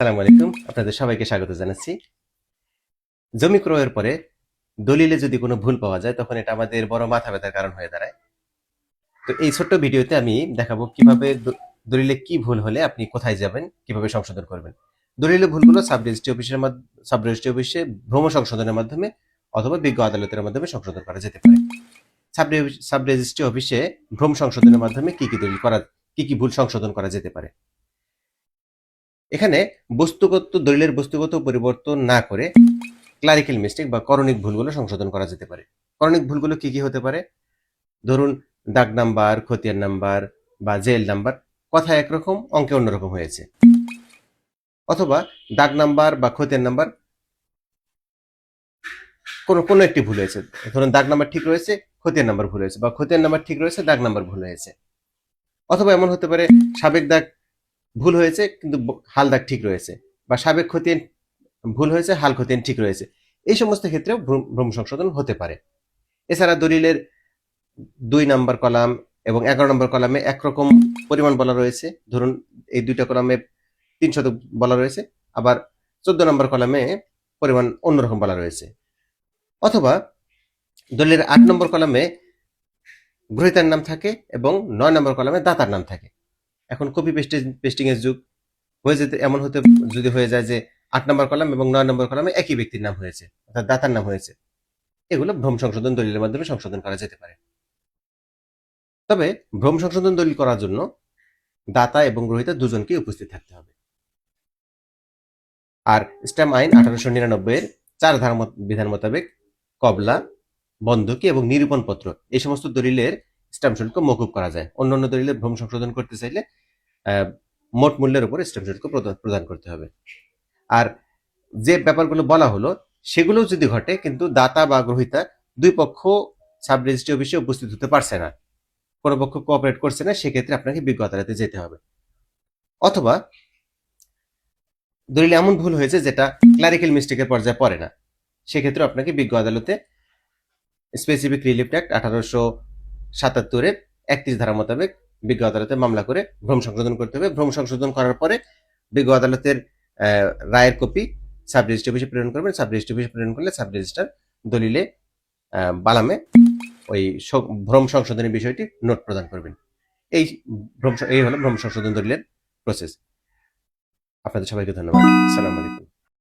আসসালামু আলাইকুম, আপনাদের সবাইকে স্বাগত জানাচ্ছি। জমি ক্রয়ের পরে দলিলে যদি কোনো ভুল পাওয়া যায় তখন এটা আমাদের বড় মাথা ব্যথার কারণ হয়ে দাঁড়ায়। তো এই ছোট্ট ভিডিওতে আমি দেখাবো কিভাবে দলিলে কি ভুল হলে আপনি কোথায় যাবেন, কিভাবে সংশোধন করবেন। দলিলে ভুলগুলো সাব রেজিস্ট্রি অফিসে ভ্রম সংশোধনের মাধ্যমে অথবা বিজ্ঞ আদালতের মাধ্যমে সংশোধন করা যেতে পারে। সাব রেজিস্ট্রি অফিসে ভ্রম সংশোধনের মাধ্যমে কি কি ভুল সংশোধন করা যেতে পারে। এখানে দলিলের বস্তুগত পরিবর্তন না করে ক্লারিক্যাল মিস্টেক বা করণিক ভুলগুলো সংশোধন করা যেতে পারে। করণিক ভুলগুলো কি কি হতে পারে? ধরুন, দাগ নাম্বার, খতিয়ান নাম্বার বা জেল নাম্বার কথা একরকম, অঙ্কে অন্যরকম হয়েছে। অথবা দাগ নাম্বার বা খতিয়ান নাম্বার কোনো একটি ভুল হয়েছে। ধরুন, দাগ নাম্বার ঠিক রয়েছে, খতিয়ান নাম্বার ভুল হয়েছে, বা খতিয়ান নাম্বার ঠিক রয়েছে, দাগ নাম্বার ভুল হয়েছে। অথবা এমন হতে পারে সাবেক দাগ ভুল হয়েছে কিন্তু হাল দাগ ঠিক রয়েছে, বা সাবেক খতিয়ান ভুল হয়েছে, হাল খতিয়ান ঠিক রয়েছে। এই সমস্ত ক্ষেত্রেও ভ্রম সংশোধন হতে পারে। এছাড়া দলিলের 2 নম্বর কলাম এবং 11 নম্বর কলামে একরকম পরিমাণ বলা রয়েছে। ধরুন, এই দুইটা কলামে 3 শতক বলা রয়েছে, আবার 14 নম্বর কলামে পরিমাণ অন্যরকম বলা রয়েছে। অথবা দলিলের 8 নম্বর কলামে গ্রহীতার নাম থাকে এবং 9 নম্বর কলামে দাতার নাম থাকে। এখন কপি পেস্টিং এর যুগ, এমন হতে যদি হয়ে যায় যে 8 নম্বর কলাম এবং 9 নম্বর কলামে একই ব্যক্তির নাম হয়েছে, অর্থাৎ দাতার নাম হয়েছে। এগুলো ভ্রম সংশোধন দলিলের মাধ্যমে সংশোধন করা যেতে পারে। তবে ভ্রম সংশোধন দলিল করার জন্য দাতা এবং গ্রহীতা দুজনকেই উপস্থিত থাকতে হবে। আর স্ট্যাম্প আইন 1899 এর 4 ধারা বিধান মোতাবেক কবলা, বন্ধকি এবং নিরূপণ পত্র এই সমস্ত দলিলের স্ট্যাম্প শুল্ক মকুব করা যায়। অন্যান্য দলিলে ভ্রম সংশোধন করতে চাইলে মোট মূল্যের উপর স্ট্যাম্প শুল্ক প্রদান করতে হবে। আর যে ব্যাপারগুলো বলা হলো সেগুলোও যদি ঘটে কিন্তু দাতা বা গ্রহীতা দুই পক্ষ সাব রেজিস্ট্রি অফিসে উপস্থিত হতে পারছে না, কোনো পক্ষ কোঅপারেট করছে না, সেক্ষেত্রে আপনাকে বিজ্ঞ আদালতে যেতে হবে। অথবা দলিলে এমন ভুল হয়েছে যেটা ক্লারিক্যাল মিস্টেকের পর্যায়ে পড়ে না, সেক্ষেত্রে আপনাকে বিজ্ঞ আদালতে স্পেসিফিক রিলিফ অ্যাক্ট 1877 31 ধারা মোতাবেক বিজ্ঞ আদালতে মামলা করে ভ্রম সংশোধন করতে হবে। ভ্রম সংশোধন করার পরে বিজ্ঞ আদালতের রায়ের কপি সাব রেজিস্ট্রি অফিসে প্রেরণ করবেন। সাব রেজিস্ট্রি অফিসে প্রেরণ করলে সাব রেজিস্ট্রার দলিলে বালামে ওই ভ্রম সংশোধনের বিষয়টি নোট প্রদান করবেন। এই হলো ভ্রম সংশোধন দলিলের প্রসেস। আপনাদের সবাইকে ধন্যবাদ। আসসালামু আলাইকুম।